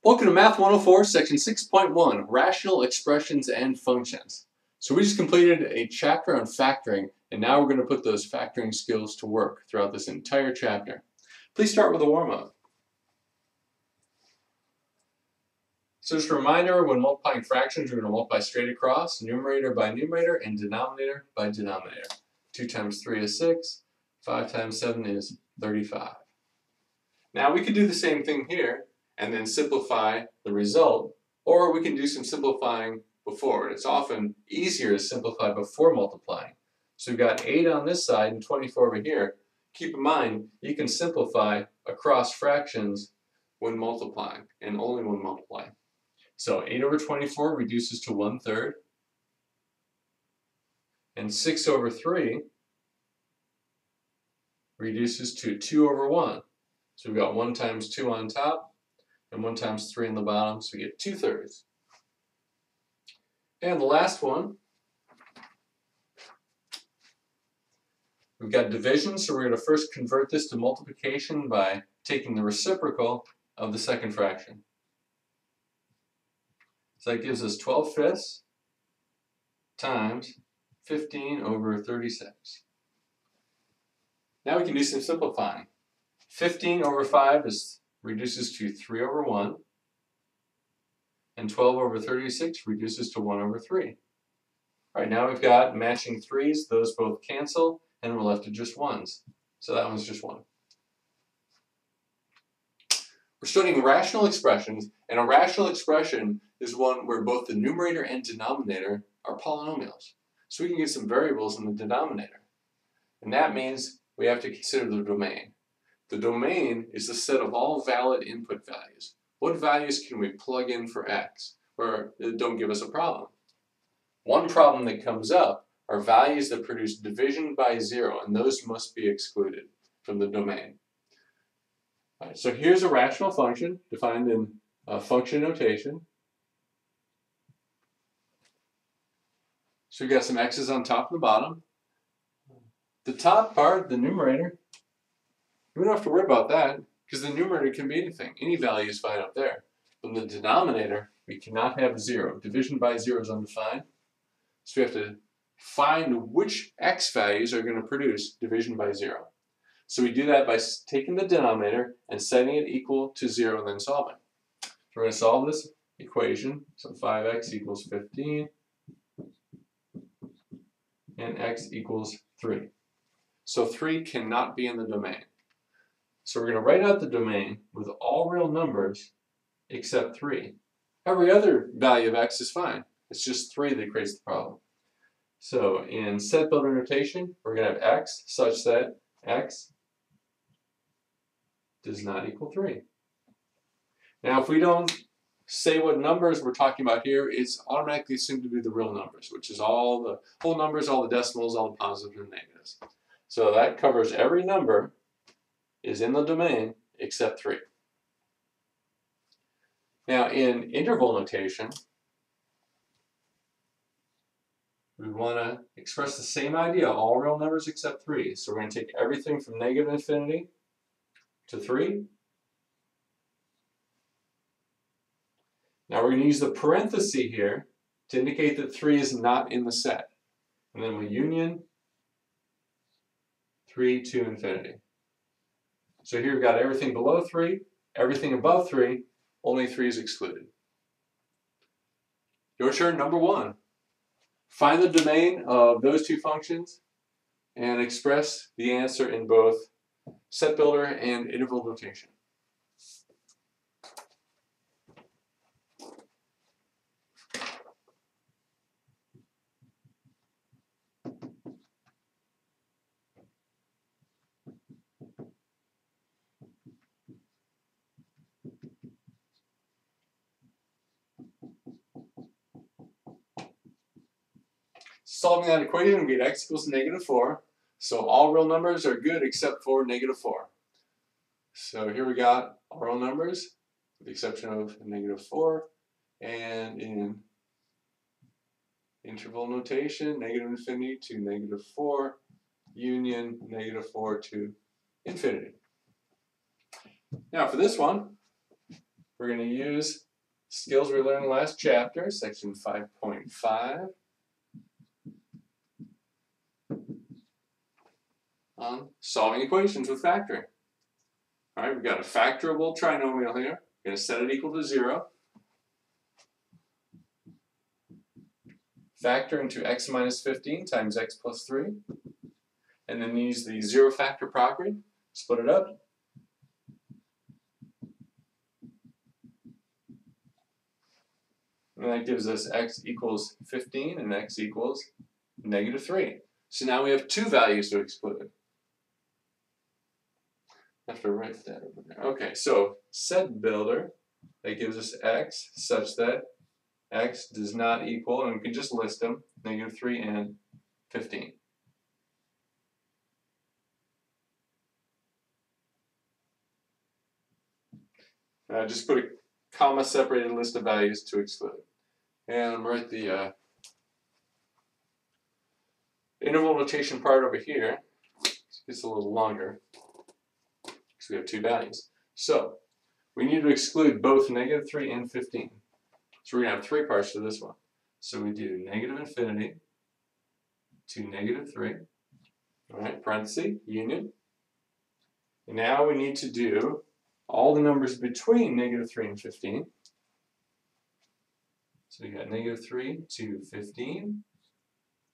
Welcome to Math 104, Section 6.1, Rational Expressions and Functions. So we just completed a chapter on factoring, and now we're going to put those factoring skills to work throughout this entire chapter. Please start with a warm-up. So just a reminder, when multiplying fractions, we're going to multiply straight across, numerator by numerator and denominator by denominator. 2 times 3 is 6, 5 times 7 is 35. Now we could do the same thing here, and then simplify the result, or we can do some simplifying before. It's often easier to simplify before multiplying. So we've got 8 on this side and 24 over here. Keep in mind, you can simplify across fractions when multiplying, and only when multiplying. So 8 over 24 reduces to 1/3, and 6 over 3 reduces to 2 over 1. So we've got 1 times 2 on top, and 1 times 3 on the bottom, so we get 2/3. And the last one, we've got division, so we're going to first convert this to multiplication by taking the reciprocal of the second fraction. So that gives us 12/5 times 15 over 36. Now we can do some simplifying. 15 over 5 reduces to 3 over 1, and 12 over 36 reduces to 1 over 3. All right, now we've got matching 3's, those both cancel, and we're left with just 1's. So that one's just 1. We're studying rational expressions, and a rational expression is one where both the numerator and denominator are polynomials. So we can get some variables in the denominator. And that means we have to consider the domain. The domain is the set of all valid input values. What values can we plug in for x, or that don't give us a problem? One problem that comes up are values that produce division by 0, and those must be excluded from the domain. All right, so here's a rational function defined in function notation. So we've got some x's on top and the bottom. The top part, the numerator, we don't have to worry about that, because the numerator can be anything. Any value is fine up there. But in the denominator, we cannot have 0. Division by 0 is undefined. So we have to find which x values are going to produce division by 0. So we do that by taking the denominator and setting it equal to 0 and then solving. So we're going to solve this equation. So 5x equals 15, and x equals 3. So 3 cannot be in the domain. So we're going to write out the domain with all real numbers except 3. Every other value of x is fine. It's just 3 that creates the problem. So in set builder notation, we're going to have x such that x does not equal 3. Now if we don't say what numbers we're talking about here, it's automatically assumed to be the real numbers, which is all the whole numbers, all the decimals, all the positives and negatives. So that covers every number is in the domain except 3. Now in interval notation, we want to express the same idea, all real numbers except 3. So we're going to take everything from negative infinity to 3. Now we're going to use the parenthesis here to indicate that 3 is not in the set. And then we union 3 to infinity. So here we've got everything below 3, everything above 3, only 3 is excluded. Your turn, number 1. Find the domain of those two functions and express the answer in both set builder and interval notation. Solving that equation, we get x equals -4. So all real numbers are good except for -4. So here we got all real numbers, with the exception of -4. And in interval notation, negative infinity to -4, union -4 to infinity. Now for this one, we're going to use skills we learned in the last chapter, section 5.5, on solving equations with factoring. All right, we've got a factorable trinomial here. We're going to set it equal to 0. Factor into x minus 15 times x plus 3. And then use the zero factor property. Split it up. And that gives us x equals 15 and x equals negative 3. So now we have two values to exclude. I have to write that over there. Okay, so set builder, that gives us x such that x does not equal, and we can just list them, negative 3 and 15. Just put a comma-separated list of values to exclude. And I'm going to write the interval notation part over here. It's a little longer, because we have two values. So, we need to exclude both negative 3 and 15. So we're going to have three parts to this one. So we do negative infinity to negative 3. All right, parenthesis, union. And now we need to do all the numbers between negative 3 and 15. So we got negative 3 to 15,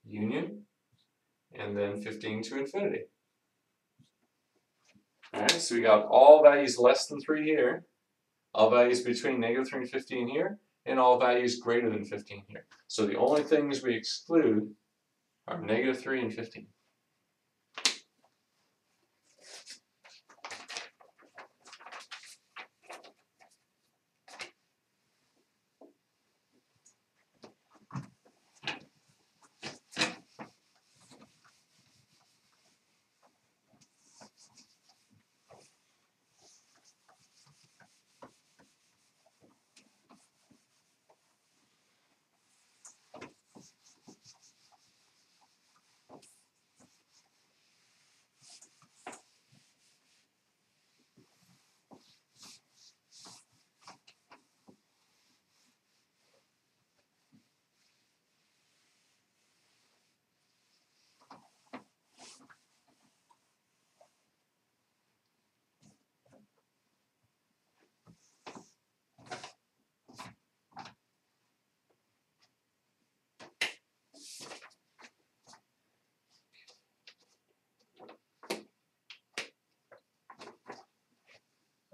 union, and then 15 to infinity. All right, so we got all values less than 3 here, all values between negative 3 and 15 here, and all values greater than 15 here. So the only things we exclude are negative 3 and 15.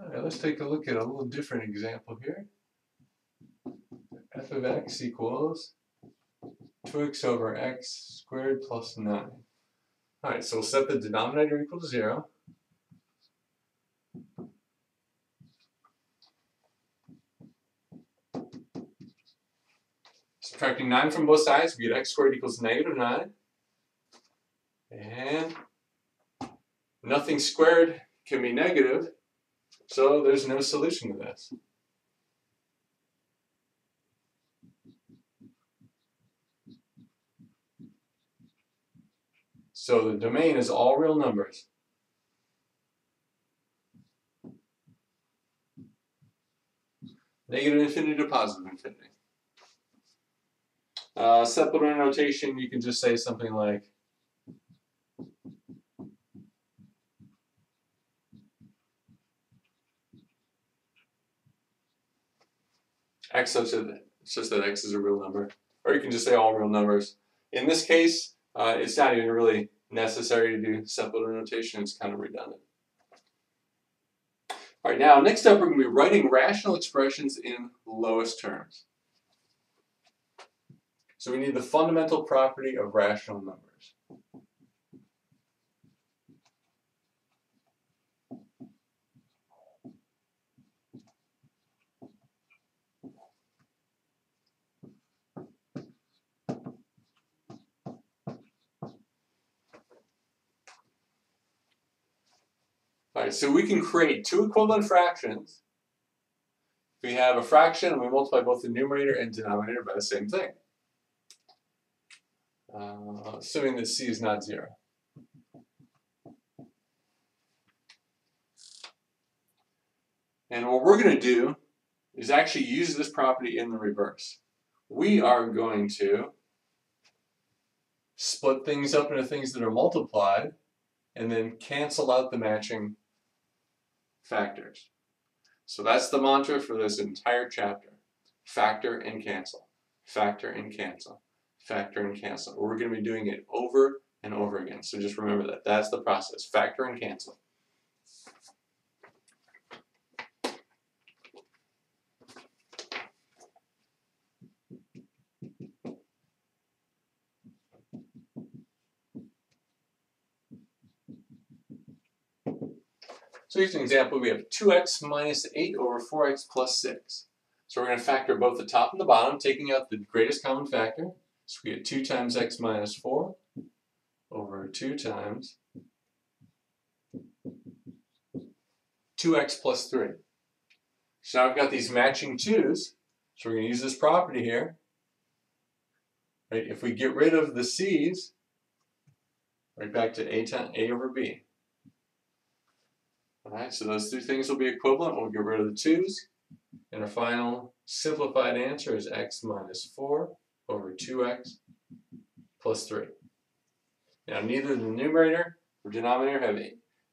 All right, let's take a look at a little different example here. F of x equals 2x over x squared plus 9. All right, so we'll set the denominator equal to 0. Subtracting 9 from both sides, we get x squared equals negative 9. And nothing squared can be negative, so there's no solution to this. So the domain is all real numbers. Negative infinity to positive infinity. Separator notation, you can just say something like x such that x is a real number. Or you can just say all real numbers. In this case, it's not even really necessary to do separator notation. It's kind of redundant. All right, now next up we're going to be writing rational expressions in lowest terms. So we need the fundamental property of rational numbers. All right, so we can create two equivalent fractions. We have a fraction and we multiply both the numerator and denominator by the same thing. Assuming that c is not 0. And what we're going to do is actually use this property in the reverse. We are going to split things up into things that are multiplied and then cancel out the matching factors. So that's the mantra for this entire chapter. Factor and cancel. Factor and cancel. Factor and cancel. We're going to be doing it over and over again. So just remember that. That's the process. Factor and cancel. So here's an example. We have 2x minus 8 over 4x plus 6. So we're going to factor both the top and the bottom, taking out the greatest common factor. So we get 2 times x minus 4 over 2 times 2x plus 3. So now I've got these matching 2's. So we're going to use this property here. Right? If we get rid of the c's, right back to a over b. Alright, so those two things will be equivalent. We'll get rid of the 2's. And our final simplified answer is x minus 4 over 2x plus 3. Now, neither the numerator or denominator have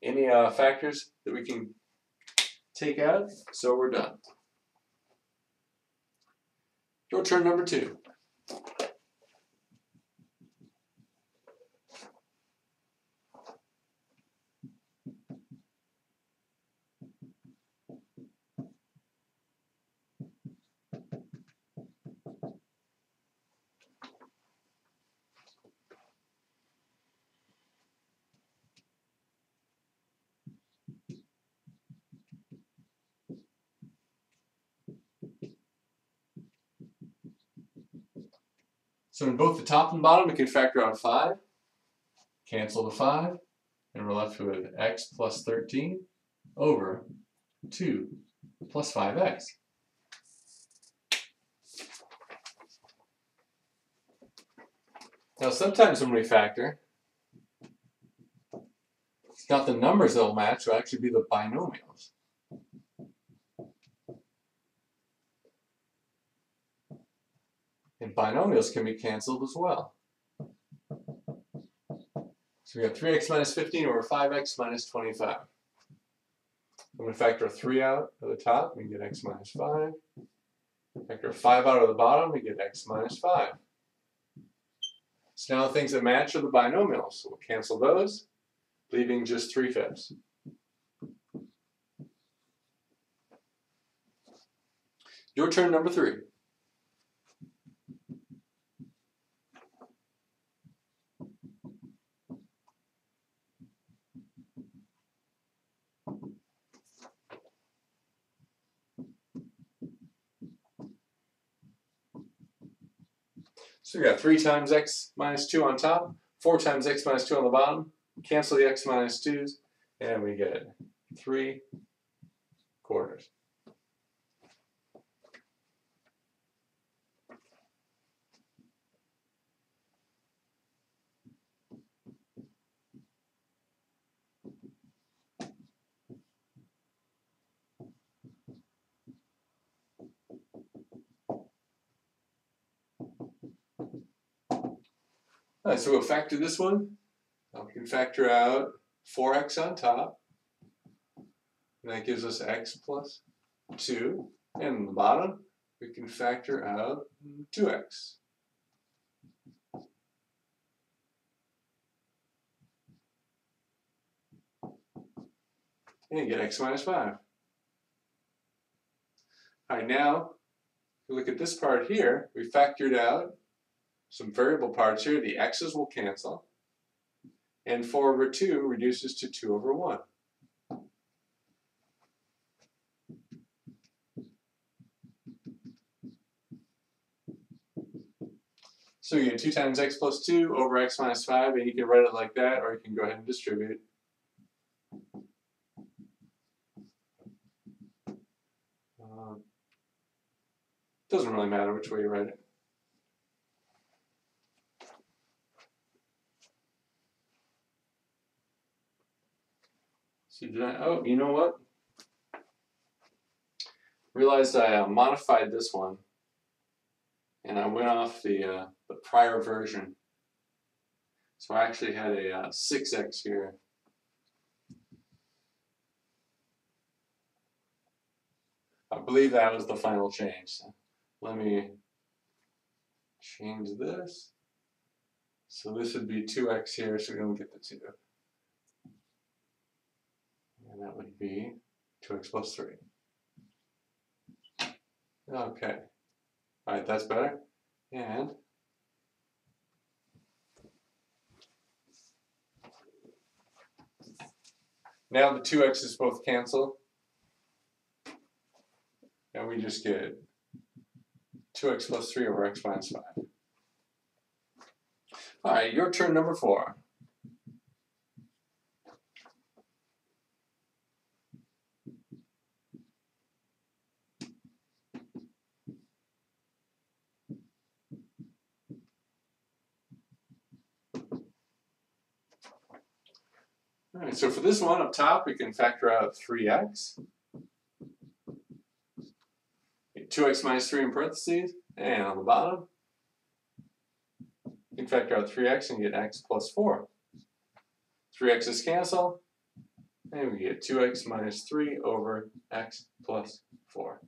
any factors that we can take out, so we're done. Your turn number 2. So in both the top and bottom, we can factor out 5, cancel the 5, and we're left with x plus 13 over 2 plus 5x. Now sometimes when we factor, it's not the numbers that will match, it'll actually be the binomials. And binomials can be canceled as well. So we have 3x minus 15 over 5x minus 25. I'm going to factor 3 out of the top, we get x minus 5. Factor 5 out of the bottom, we get x minus 5. So now the things that match are the binomials. So we'll cancel those, leaving just 3/5. Your turn number 3. So we got 3 times x minus 2 on top, 4 times x minus 2 on the bottom, cancel the x minus 2's, and we get 3/4. All right, so we'll factor this one. We can factor out 4x on top. And that gives us x plus 2. And on the bottom, we can factor out 2x. And you get x minus 5. All right, now, if you look at this part here, we factored out some variable parts here. The x's will cancel. And 4 over 2 reduces to 2 over 1. So you get 2 times x plus 2 over x minus 5, and you can write it like that, or you can go ahead and distribute. Doesn't really matter which way you write it. So oh, you know what? realized I modified this one, and I went off the prior version. So I actually had a 6x here. I believe that was the final change. So let me change this. So this would be 2x here, so we don't get the 2. And that would be 2x plus 3. Okay. All right, that's better. And now the 2x's both cancel. And we just get 2x plus 3 over x minus 5. All right, your turn number 4. All right, so for this one up top, we can factor out 3x. 2x minus 3 in parentheses, and on the bottom, we can factor out 3x and get x plus 4. 3x's cancel, and we get 2x minus 3 over x plus 4.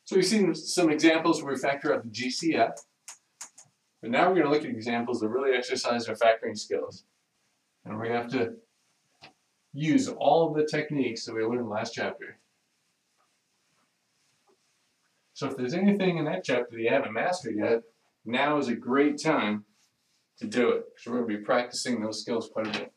So we've seen some examples where we factor out the GCF. But now we're going to look at examples that really exercise our factoring skills. And we're going to have to use all of the techniques that we learned in the last chapter. So if there's anything in that chapter that you haven't mastered yet, now is a great time to do it, because we're going to be practicing those skills quite a bit.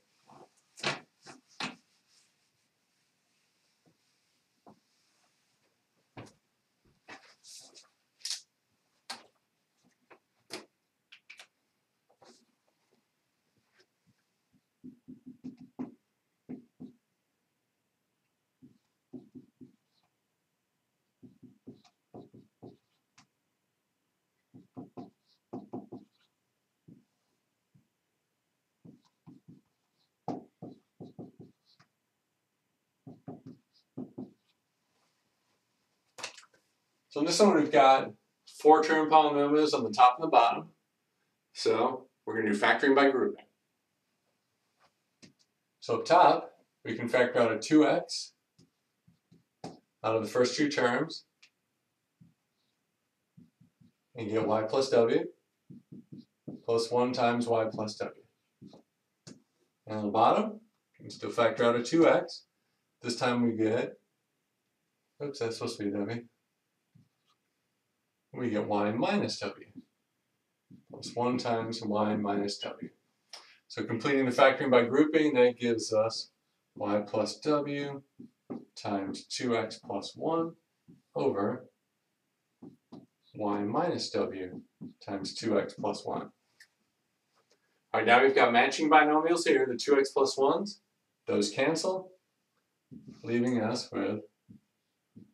So in this one, we've got 4-term polynomials on the top and the bottom. So we're going to do factoring by grouping. So up top, we can factor out a 2x out of the first 2 terms and get y plus w plus 1 times y plus w. And on the bottom, we can still factor out a 2x. This time we get, oops, that's supposed to be w. We get y minus w plus 1 times y minus w. So completing the factoring by grouping, that gives us y plus w times 2x plus 1 over y minus w times 2x plus 1. All right, now we've got matching binomials here, the 2x plus 1s. Those cancel, leaving us with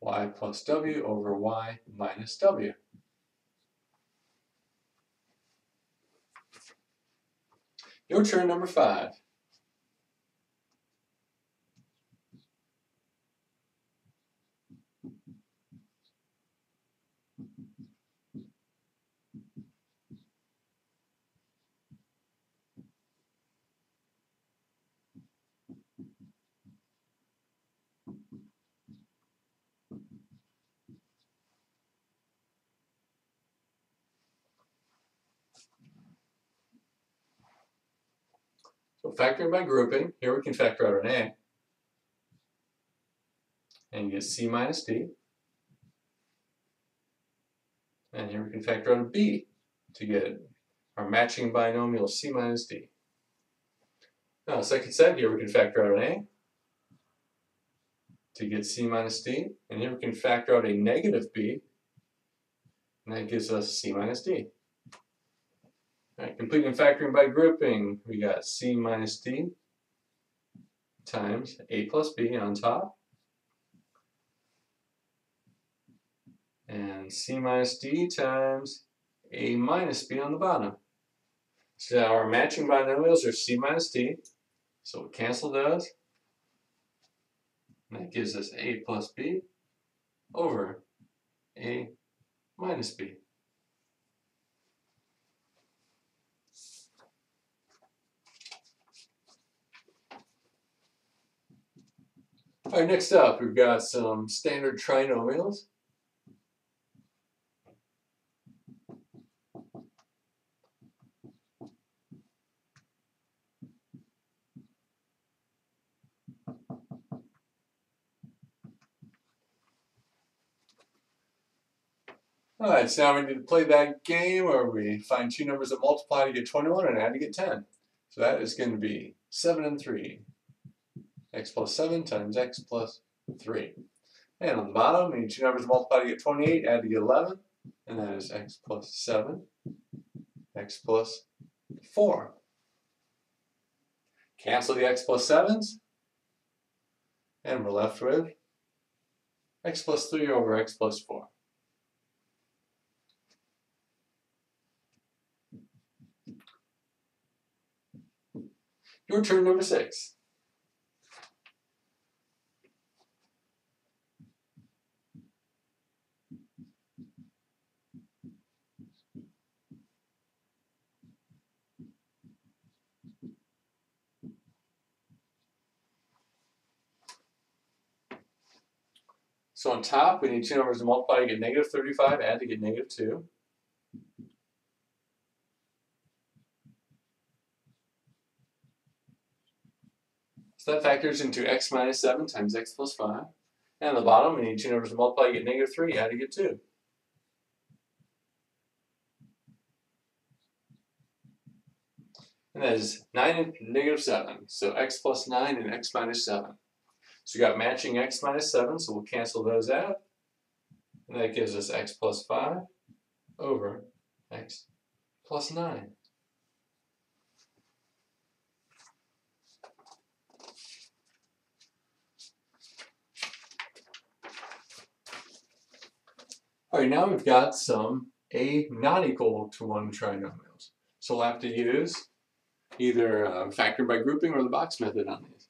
y plus w over y minus w. Your turn number 5. So factoring by grouping, here we can factor out an a and get c minus d. And here we can factor out a b to get our matching binomial c minus d. Now, second set, here we can factor out an a to get c minus d. And here we can factor out a negative b, and that gives us c minus d. All right, completing factoring by grouping, we got c minus d times a plus b on top. and c minus d times a minus b on the bottom. So our matching binomials are c minus d, so we'll cancel those. And that gives us a plus b over a minus b. All right, next up, we've got some standard trinomials. All right, so now we need to play that game where we find two numbers that multiply to get 21 and add to get 10. So that is going to be 7 and 3. X plus 7 times x plus 3. And on the bottom, we need two numbers that multiply to get 28, add to get 11. And that is x plus 7, x plus 4. Cancel the x plus 7s. And we're left with x plus 3 over x plus 4. Your turn, number 6. So on top, we need two numbers to multiply to get negative 35, add to get negative 2. So that factors into x minus 7 times x plus 5. And on the bottom, we need two numbers to multiply to get negative 3, add to get 2. And that is 9 and negative 7. So x plus 9 and x minus 7. So we got matching x minus 7, so we'll cancel those out. And that gives us x plus 5 over x plus 9. All right, now we've got some a not equal to 1 trinomials. So we'll have to use either factoring by grouping or the box method on these.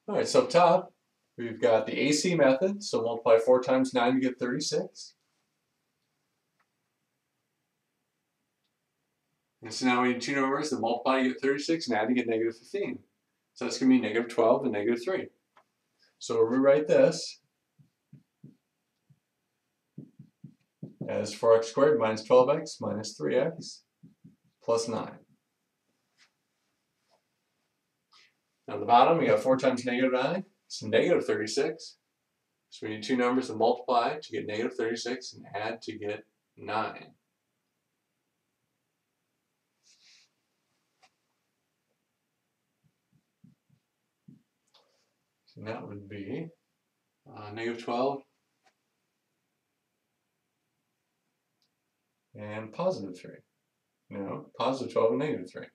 All right, so up top, we've got the AC method, so multiply 4 times 9 to get 36. And so now we need two numbers that multiply to get 36 and add to get negative 15. So that's going to be negative 12 and negative 3. So we'll rewrite this as 4x squared minus 12x minus 3x plus 9. On the bottom, we got 4 times negative 9. It's negative 36. So we need two numbers to multiply to get negative 36 and add to get 9. So that would be negative 12 and positive 3. No, positive 12 and negative 3.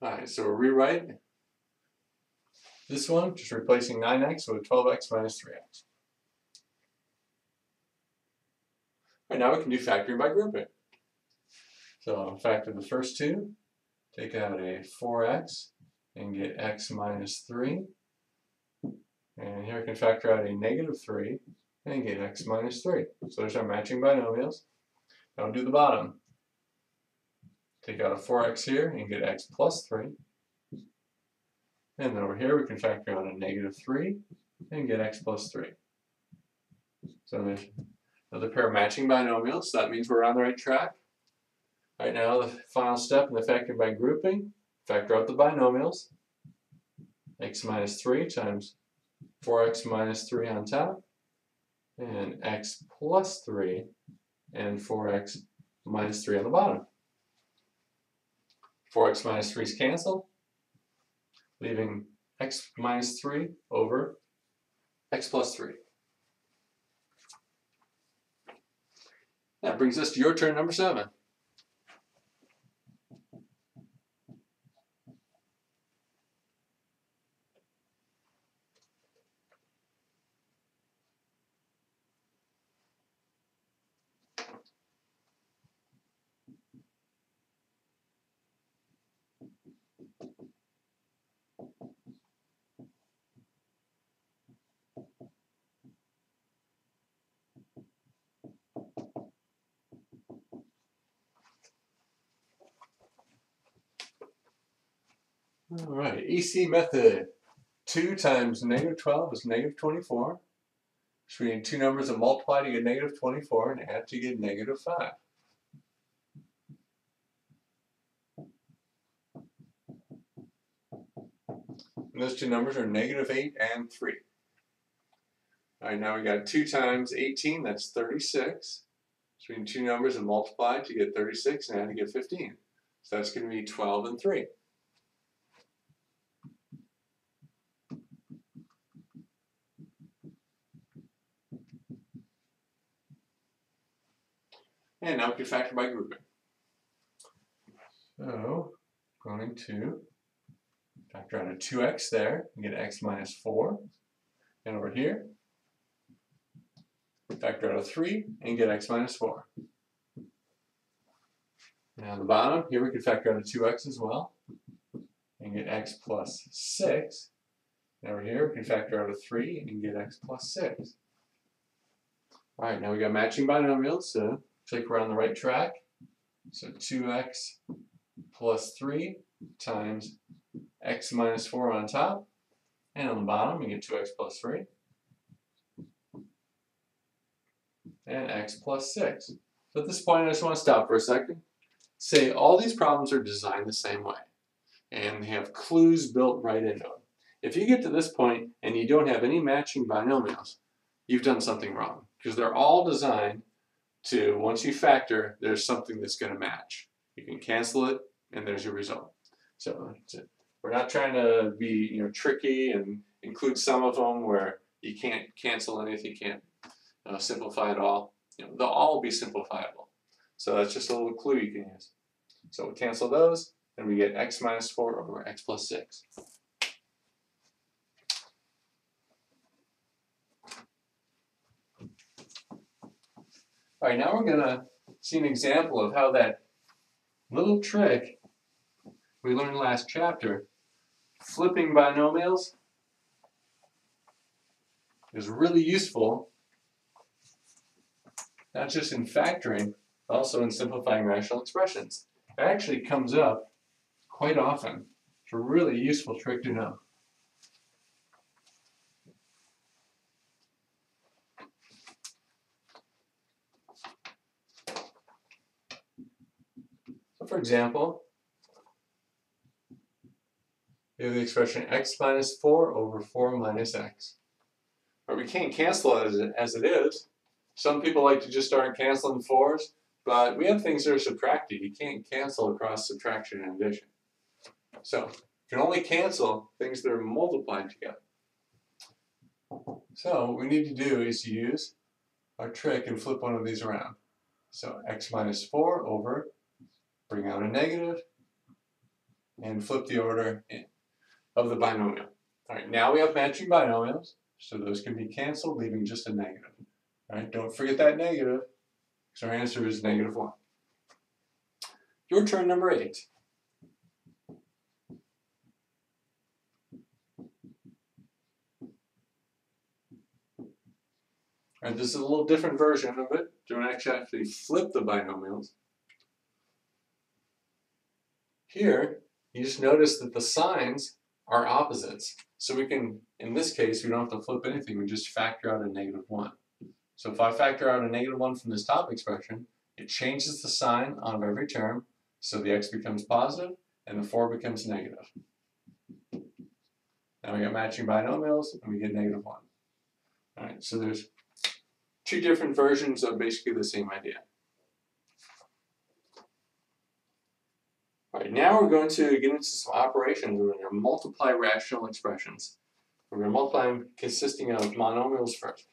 Alright, so we'll rewrite this one, just replacing 9x with 12x minus 3x. Alright, now we can do factoring by grouping. So factor the first two, take out a 4x and get x minus 3. And here we can factor out a negative 3 and get x minus 3. So there's our matching binomials. Now we'll do the bottom. Take out a 4x here and get x plus 3. And then over here we can factor out a negative 3 and get x plus 3. So there's another pair of matching binomials. So that means we're on the right track. All right, now the final step in the factoring by grouping. Factor out the binomials. X minus 3 times 4x minus 3 on top. and x plus 3, and 4x minus 3 on the bottom. 4x minus 3's cancel, leaving x minus 3 over x plus 3. That brings us to your turn, number 7. All right, EC method. 2 times negative 12 is negative 24. So we need two numbers that multiply to get negative 24 and add to get negative 5. And those two numbers are negative 8 and 3. All right, now we got 2 times 18, that's 36. So we need two numbers that multiply to get 36 and add to get 15. So that's going to be 12 and 3. And now we can factor by grouping. So, going to factor out a 2x there and get x minus 4. And over here, factor out a 3 and get x minus 4. Now on the bottom, here we can factor out a 2x as well and get x plus 6. And over here, we can factor out a 3 and get x plus 6. All right, now we got matching binomials, so looks like we're on the right track. So 2x plus 3 times x minus 4 on top. And on the bottom, we get 2x plus 3. And x plus 6. So at this point, I just want to stop for a second. Say all these problems are designed the same way. And they have clues built right into them. If you get to this point and you don't have any matching binomials, you've done something wrong. Because they're all designed to, once you factor, there's something that's going to match. You can cancel it, and there's your result. So we're not trying to be tricky and include some of them where you can't cancel anything, you can't simplify it all. They'll all be simplifiable. So that's just a little clue you can use. So we cancel those, and we get x minus 4 over x plus 6. All right, now we're going to see an example of how that little trick we learned last chapter, flipping binomials, is really useful, not just in factoring, but also in simplifying rational expressions. It actually comes up quite often. It's a really useful trick to know. So for example, we have the expression x minus 4 over 4 minus x. But we can't cancel it as it is. Some people like to just start canceling 4s, but we have things that are subtracted. You can't cancel across subtraction and addition. So you can only cancel things that are multiplied together. So what we need to do is use our trick and flip one of these around. So x minus 4 over, bring out a negative, and flip the order of the binomial. All right, now we have matching binomials, so those can be canceled, leaving just a negative. All right, don't forget that negative, because our answer is negative 1. Your turn, number 8. All right, this is a little different version of it. Don't actually flip the binomials. Here, you just notice that the signs are opposites. So we can, in this case, we don't have to flip anything. We just factor out a negative 1. So if I factor out a negative 1 from this top expression, it changes the sign of every term. So the x becomes positive and the 4 becomes negative. Now we got matching binomials and we get negative 1. All right, so there's two different versions of basically the same idea. All right, now we're going to get into some operations. We're going to multiply rational expressions. We're going to multiply them consisting of monomials first.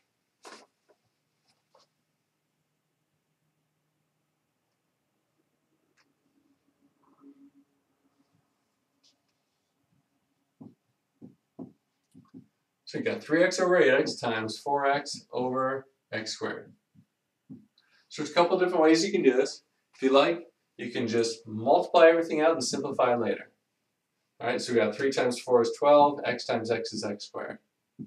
So we got 3x over 8x times 4x over x squared. So there's a couple different ways you can do this. If you like, you can just multiply everything out and simplify later. All right, so we got 3 times 4 is 12, x times x is x squared. We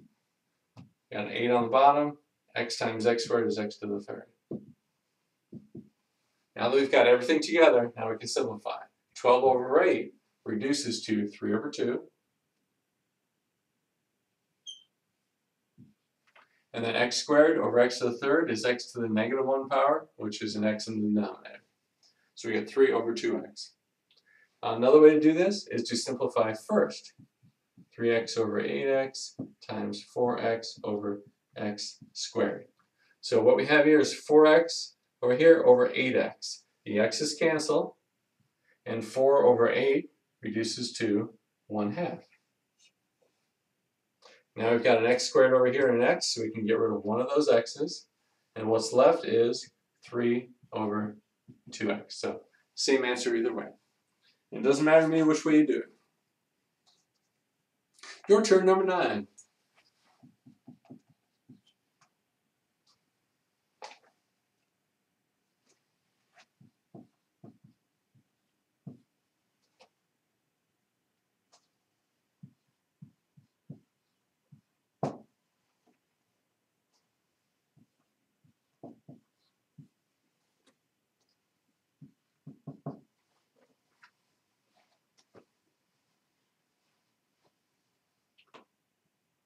got an 8 on the bottom, x times x squared is x to the third. Now that we've got everything together, now we can simplify. 12 over 8 reduces to 3 over 2. And then x squared over x to the third is x to the negative 1 power, which is an x in the denominator. So we get 3 over 2x. Another way to do this is to simplify first. 3x over 8x times 4x over x squared. So what we have here is 4x over here over 8x. The x's cancel, and 4 over 8 reduces to 1/2. Now we've got an x squared over here and an x, so we can get rid of one of those x's. And what's left is 3 over 2x. So same answer either way. It doesn't matter to me which way you do it. Your turn, number 9.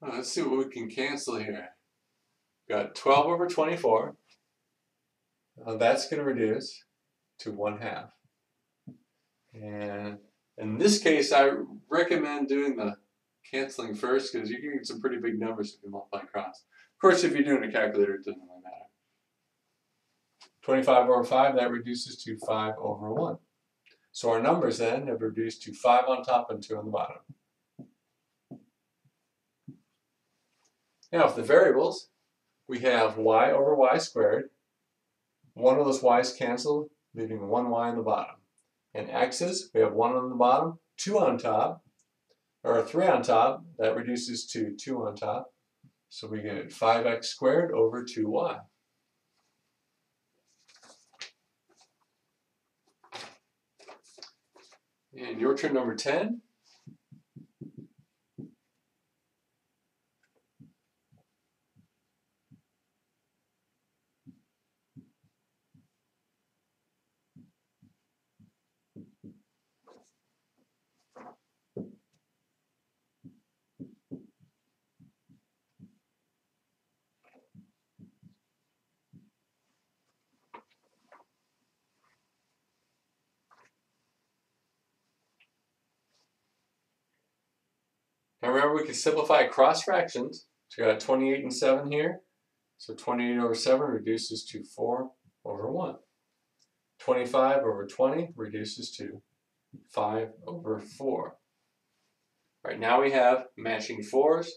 Let's see what we can cancel here. We've got 12 over 24. That's going to reduce to 1/2. And in this case, I recommend doing the canceling first because you can get some pretty big numbers if you multiply across. Of course, if you're doing a calculator, it doesn't really matter. 25 over 5, that reduces to 5 over 1. So our numbers then have reduced to 5 on top and 2 on the bottom. Now, for the variables, we have y over y squared. One of those y's cancel, leaving 1 y on the bottom. And x's, we have 1 on the bottom, 2 on top, or 3 on top. That reduces to 2 on top. So we get 5x squared over 2y. And your turn, number 10. Now remember, we can simplify cross fractions. So we got 28 and 7 here. So 28 over 7 reduces to 4 over 1. 25 over 20 reduces to 5 over 4. Right now we have matching 4s.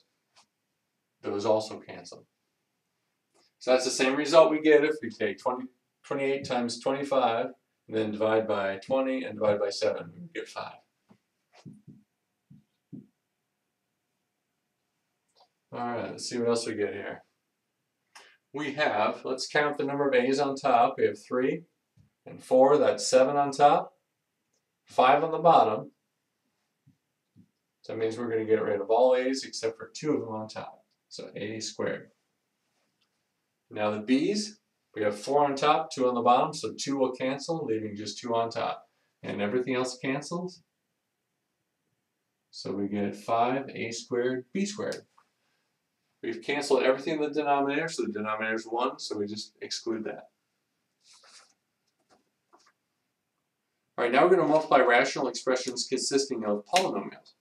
Those also cancel. So that's the same result we get if we take 28 times 25, and then divide by 20 and divide by 7. We get 5. Alright, let's see what else we get here. We have, let's count the number of a's on top. We have 3 and 4, that's 7 on top, 5 on the bottom. So that means we're going to get rid of all a's except for 2 of them on top. So a squared. Now the b's, we have 4 on top, 2 on the bottom, so 2 will cancel, leaving just 2 on top. And everything else cancels. So we get 5a squared b squared. We've canceled everything in the denominator, so the denominator is 1, so we just exclude that. All right, now we're going to multiply rational expressions consisting of polynomials.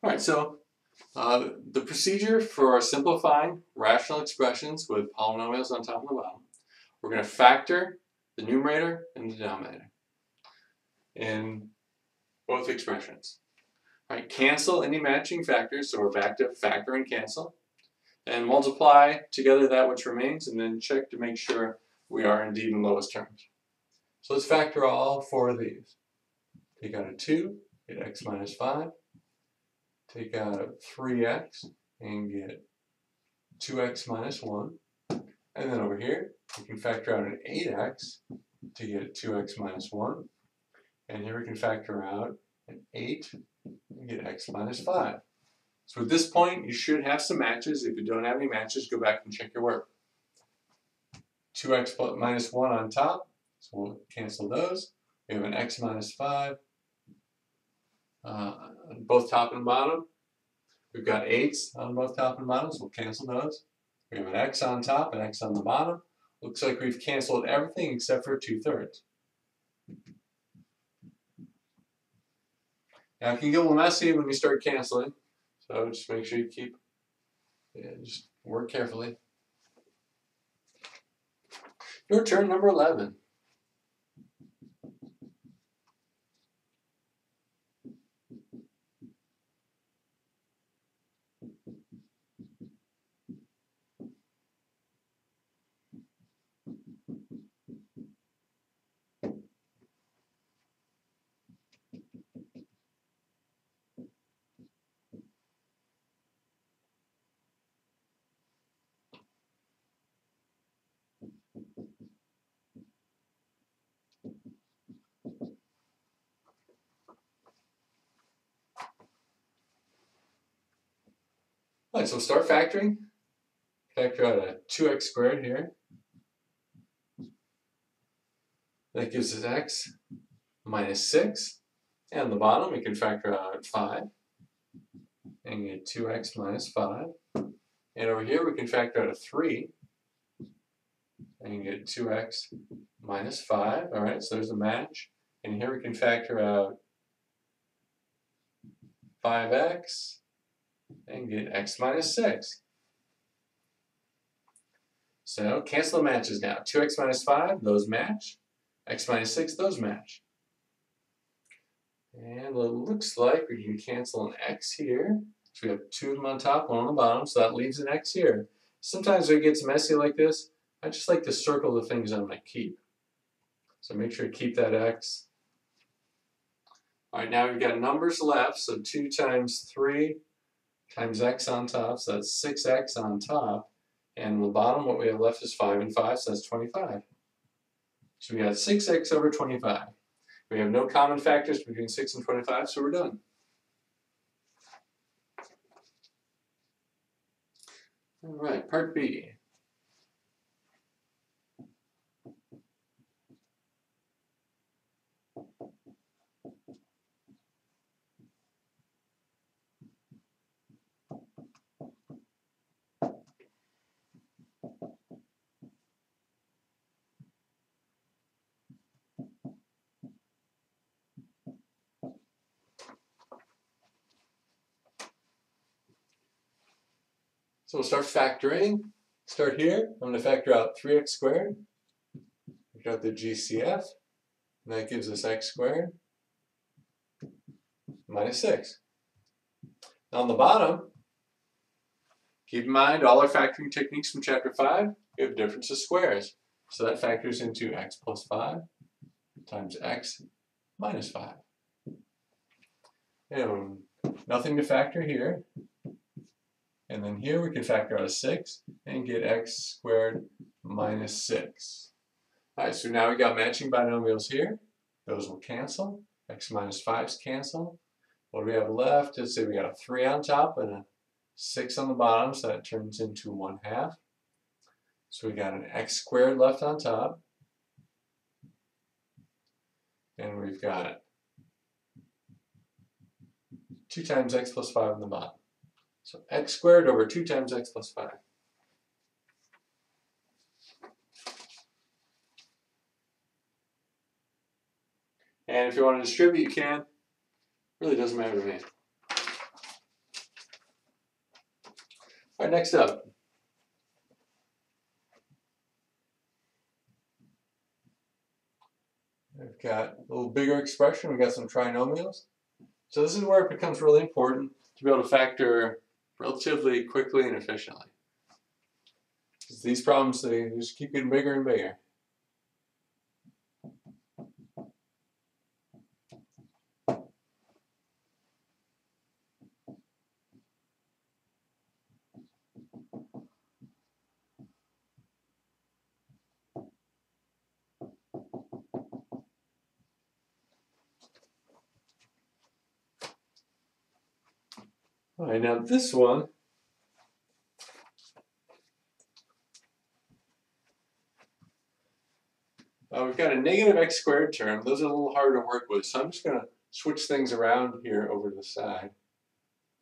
All right, so the procedure for simplifying rational expressions with polynomials on top and the bottom, we're going to factor the numerator and the denominator in both expressions. All right, cancel any matching factors, so we're back to factor and cancel, and multiply together that which remains, and then check to make sure we are indeed in lowest terms. So let's factor all four of these. Take out a 2, get x minus 5. Take out a 3x and get 2x minus 1. And then over here, we can factor out an 8x to get 2x minus 1. And here we can factor out an 8 and get x minus 5. So at this point, you should have some matches. If you don't have any matches, go back and check your work. 2x minus 1 on top, so we'll cancel those. We have an x minus 5 on both top and bottom. We've got 8s on both top and bottom, so we'll cancel those. We have an x on top and x on the bottom. Looks like we've canceled everything except for 2/3. Now it can get a little messy when you start canceling, so just make sure you just work carefully. Your turn, number 11. All right, so start factoring. Factor out a 2x squared here. That gives us x minus 6. And on the bottom, we can factor out 5 and get 2x minus 5. And over here, we can factor out a 3 and get 2x minus 5. All right, so there's a match. And here we can factor out 5x and get x minus 6. So cancel the matches now. 2x minus 5, those match. X minus 6, those match. And it looks like we can cancel an x here. So we have 2 of them on top, 1 on the bottom, so that leaves an x here. Sometimes when it gets messy like this, I just like to circle the things I'm going to keep. So make sure to keep that x. All right, now we've got numbers left, so 2 times 3 times x on top, so that's 6x on top. And on the bottom, what we have left is 5 and 5, so that's 25. So we got 6x over 25. We have no common factors between 6 and 25, so we're done. All right, part B. So we'll start factoring. Start here. I'm going to factor out 3x squared. We've got the GCF. And that gives us x squared minus 6. Now on the bottom, keep in mind all our factoring techniques from chapter 5, we have difference of squares. So that factors into x plus 5 times x minus 5. And nothing to factor here. And then here we can factor out a 6 and get x squared minus 6. All right, so now we got matching binomials here. Those will cancel. X minus 5's cancel. What do we have left? Let's say we got a 3 on top and a 6 on the bottom, so that turns into 1/2. So we got an x squared left on top. And we've got 2 times x plus 5 on the bottom. So x squared over 2 times x plus 5. And if you want to distribute, you can. Really doesn't matter to me. All right, next up. We've got a little bigger expression. We've got some trinomials. So this is where it becomes really important to be able to factor relatively quickly and efficiently. Because these problems, they just keep getting bigger and bigger. All right, now this one, we've got a negative x squared term. Those are a little harder to work with, so I'm just going to switch things around here over to the side.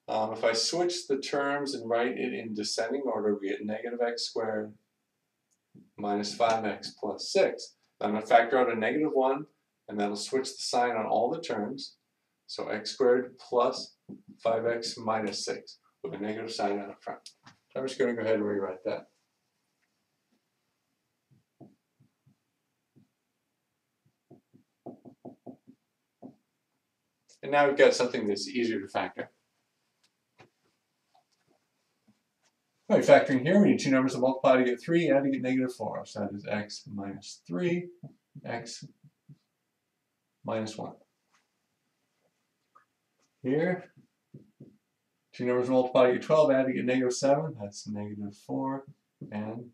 If I switch the terms and write it in descending order, we get negative x squared minus 5x plus 6. I'm going to factor out a negative 1, and that'll switch the sign on all the terms. So x squared plus 5x minus 6 with a negative sign out front. So I'm just going to go ahead and rewrite that. And now we've got something that's easier to factor. All right, factoring here, we need two numbers to multiply to get 3, add to get negative 4. So that is x minus 3, x minus 1. Here, two numbers multiply to get 12, add to get negative 7. That's negative 4 and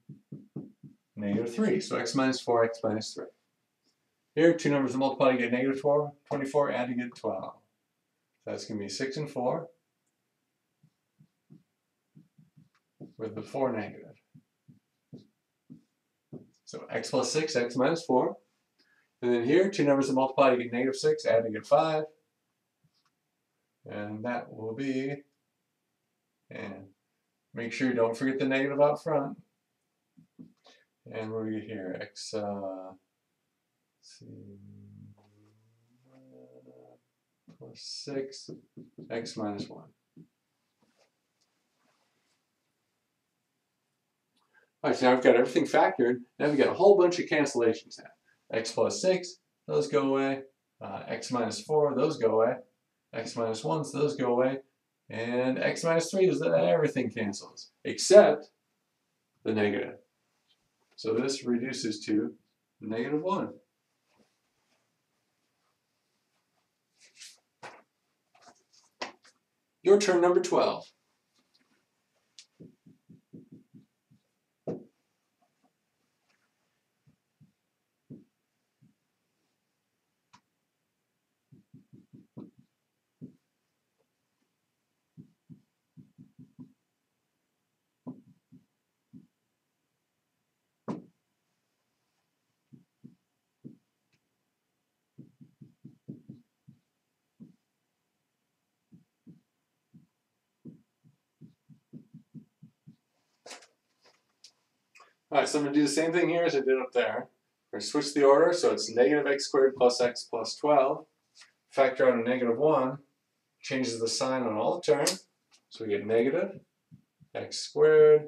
negative 3. So x minus 4, x minus 3. Here, two numbers multiply to get negative 4, 24, add to get 12. So that's going to be 6 and 4 with the 4 negative. So x plus 6, x minus 4. And then here, two numbers that multiply to get negative 6, add to get 5. And that will be, and make sure you don't forget the negative out front. And what do we get here? X, plus 6, x minus 1. All right, so now we've got everything factored. Now we've got a whole bunch of cancellations now. X plus 6, those go away. X minus 4, those go away. X minus 1, so those go away. And x minus 3, everything cancels, except the negative. So this reduces to negative 1. Your turn, number 12. All right, so I'm going to do the same thing here as I did up there. We're going to switch the order, so it's negative x squared plus x plus 12. Factor out a negative 1, changes the sign on all the terms. So we get negative x squared,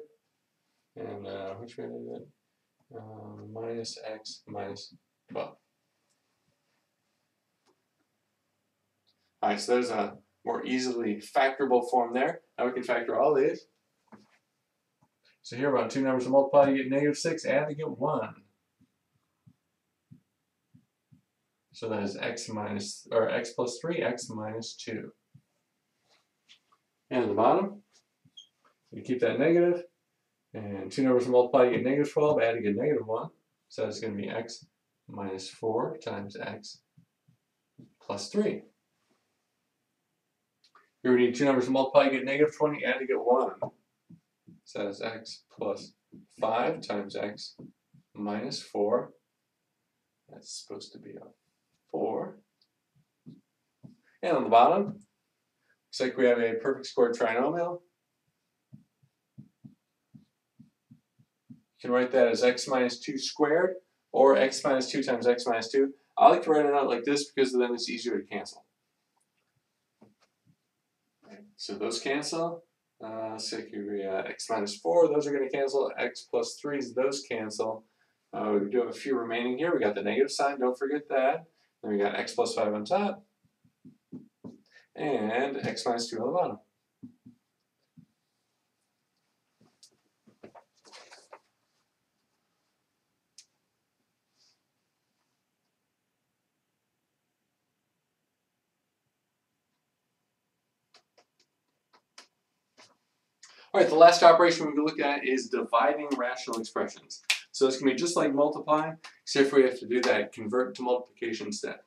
and which way is it? Minus x minus 12. All right, so there's a more easily factorable form there. Now we can factor all these. So here, about two numbers to multiply, you get negative 6, add to get 1. So that is x plus 3, x minus 2. And at the bottom, you keep that negative. And two numbers to multiply, you get negative 12, add to get negative 1. So that's going to be x minus 4 times x plus 3. Here we need two numbers to multiply, you get negative 20, add to get 1. So that's x plus 5 times x minus 4. That's supposed to be a 4. And on the bottom, looks like we have a perfect square trinomial. You can write that as x minus 2 squared, or x minus 2 times x minus 2. I like to write it out like this because then it's easier to cancel. So those cancel. Let's see here, we got x minus 4, those are going to cancel. X plus 3s, those cancel. We do have a few remaining here. We got the negative sign, don't forget that. Then we got x plus 5 on top. And x minus 2 on the bottom. All right, the last operation we're going to look at is dividing rational expressions. So it's going to be just like multiplying, except for we have to do that convert to multiplication step.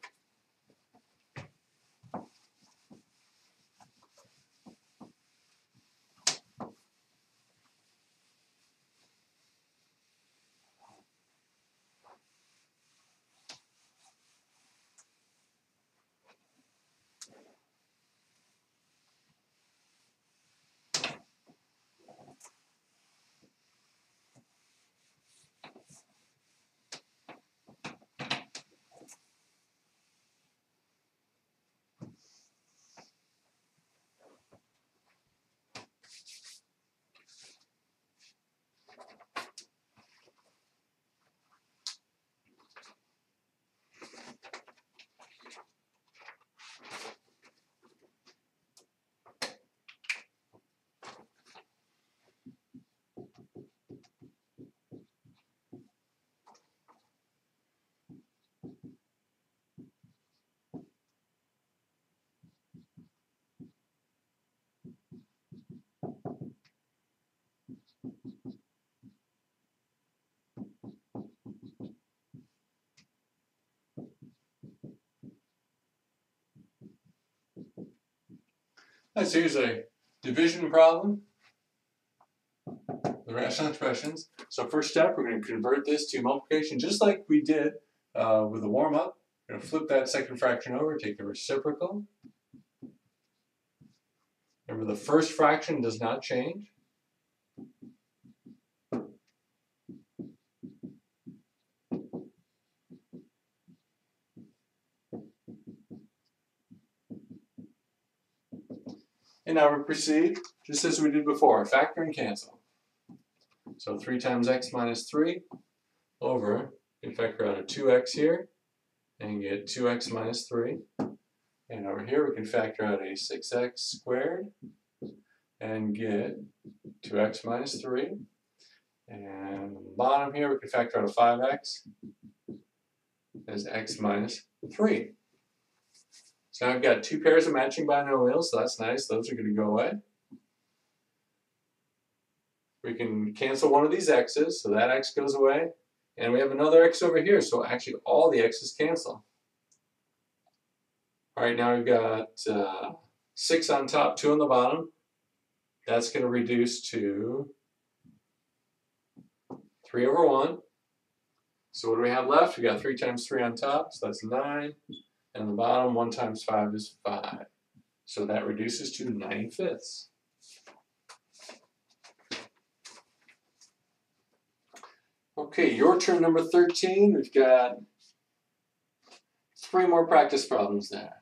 All right, so here's a division problem, the rational expressions. So first step, we're going to convert this to multiplication just like we did with the warm-up. We're going to flip that second fraction over, take the reciprocal. Remember, the first fraction does not change. And now we proceed just as we did before, factor and cancel. So 3 times x minus 3 over, you can factor out a 2x here, and get 2x minus 3. And over here we can factor out a 6x squared, and get 2x minus 3. And on the bottom here we can factor out a 5x as x minus 3. So now I've got 2 pairs of matching binomials, so that's nice. Those are going to go away. We can cancel one of these x's, so that x goes away. And we have another x over here, so actually all the x's cancel. All right, now we've got 6 on top, 2 on the bottom. That's going to reduce to 3 over 1. So what do we have left? We got 3 times 3 on top, so that's 9. And on the bottom, 1 times 5 is 5. So that reduces to 9/5. Okay, your turn number 13. We've got 3 more practice problems there.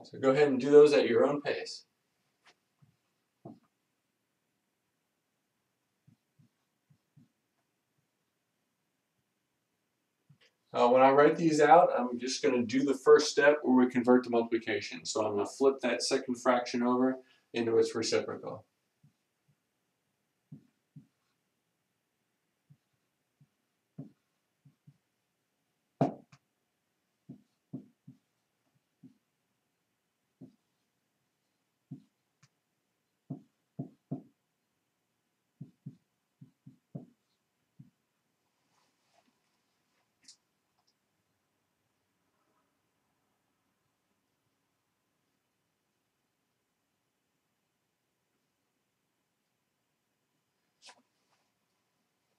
So go ahead and do those at your own pace. When I write these out, I'm just going to do the first step where we convert to multiplication. So I'm going to flip that second fraction over into its reciprocal.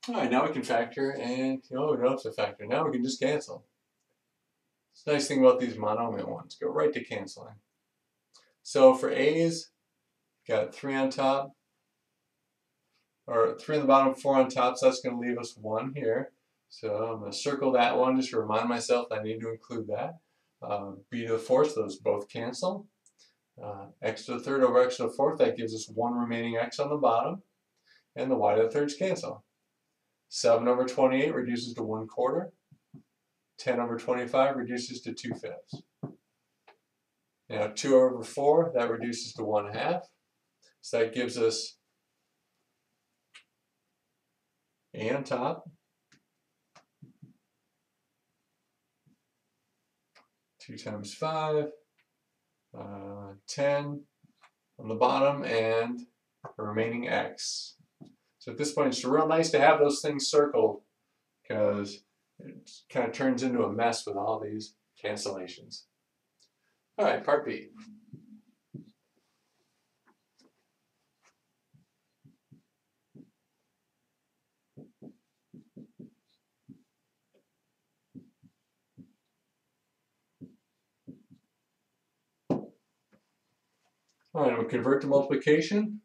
All right, now we can factor, and we don't have to factor. Now we can just cancel. It's the nice thing about these monomial ones. Go right to canceling. So for a's, got 3 on top, or 3 on the bottom, 4 on top, so that's going to leave us 1 here. So I'm going to circle that one just to remind myself I need to include that. B to the 4th, those both cancel. x to the third over x to the fourth, that gives us one remaining x on the bottom, and the y to the thirds cancel. 7 over 28 reduces to 1/4. 10 over 25 reduces to 2/5. Now 2 over 4, that reduces to 1/2. So that gives us a on top, 2 times 5, 10 on the bottom, and the remaining x. So at this point, it's real nice to have those things circled because it kind of turns into a mess with all these cancellations. All right, part B. All right, we'll convert to multiplication.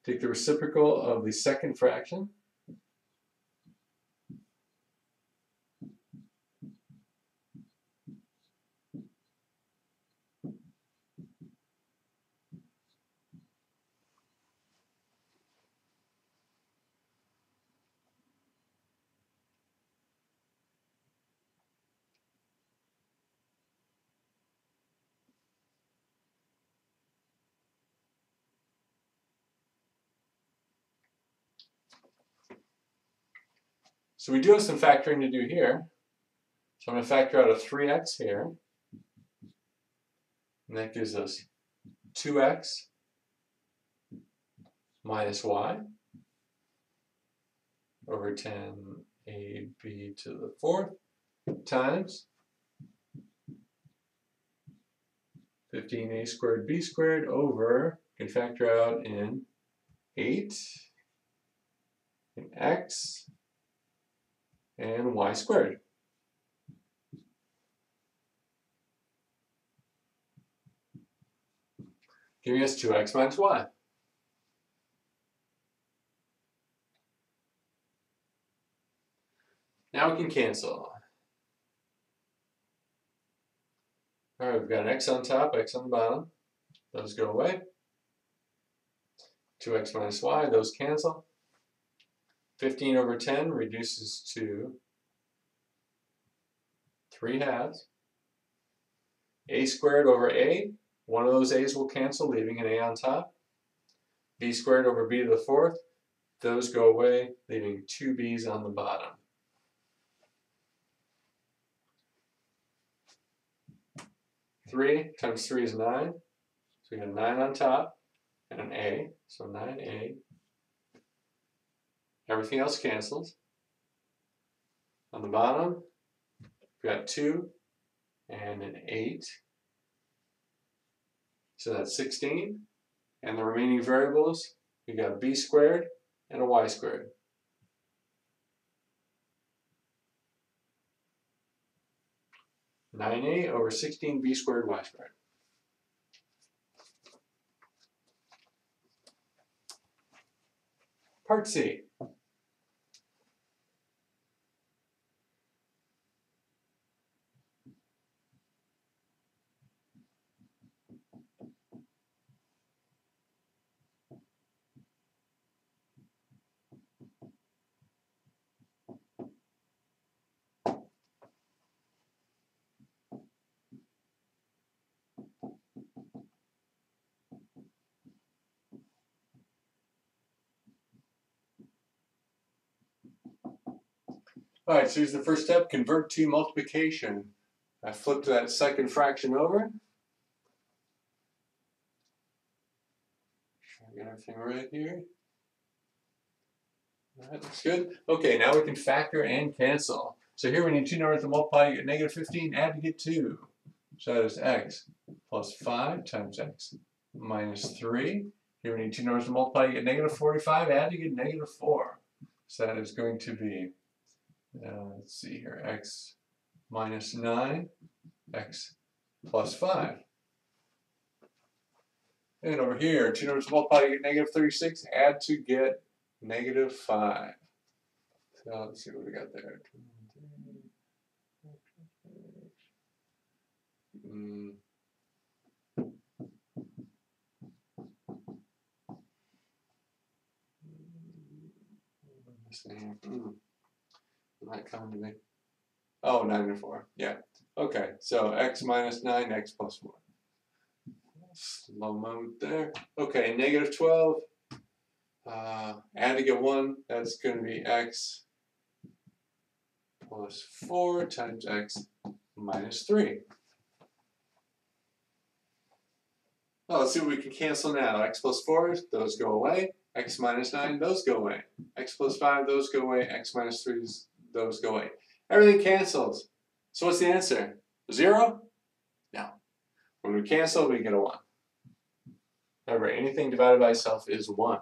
Take the reciprocal of the second fraction. So we do have some factoring to do here. So I'm going to factor out a 3x here. And that gives us 2x minus y over 10ab to the fourth times 15a squared b squared over, can factor out in 8 and x and y squared. Giving us 2x minus y. Now we can cancel. All right, we've got an x on top, x on the bottom. Those go away. 2x minus y, those cancel. 15 over 10 reduces to 3/2. A squared over a, one of those a's will cancel, leaving an a on top. B squared over b to the fourth, those go away, leaving 2 b's on the bottom. Three times 3 is 9, so we got a 9 on top and an a, so 9a. Everything else cancels. On the bottom, we got 2 and an 8. So that's 16. And the remaining variables, we got b squared and a y squared. (9a) over 16b squared y squared. Part C. All right, so here's the first step, convert to multiplication. I flipped that second fraction over. Get everything right here. All right, looks good. Okay, now we can factor and cancel. So here we need two numbers to multiply to get negative 15, add to get 2. So that is x plus 5 times x minus 3. Here we need two numbers to multiply to get negative 45, add to get negative 4. So that is going to be, let's see here, x minus 9, x plus 5. And over here, two numbers to multiply to get negative 36, add to get negative 5. So let's see what we got there. see here. Not coming to me. Oh, 9 and 4. Yeah. Okay, so x minus 9, x plus 1. Slow mode there. Okay, negative 12. Add to get 1. That's going to be x plus 4 times x minus 3. Oh, let's see what we can cancel now. X plus 4, those go away. X minus 9, those go away. X plus 5, those go away. X minus 3, those go away. Everything cancels. So what's the answer? 0? No. When we cancel, we get a 1. Remember, anything divided by itself is 1.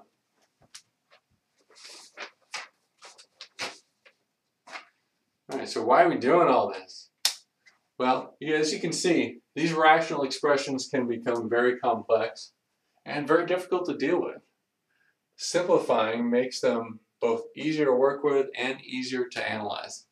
Alright, so why are we doing all this? Well, as you can see, these rational expressions can become very complex and very difficult to deal with. Simplifying makes them both easier to work with and easier to analyze.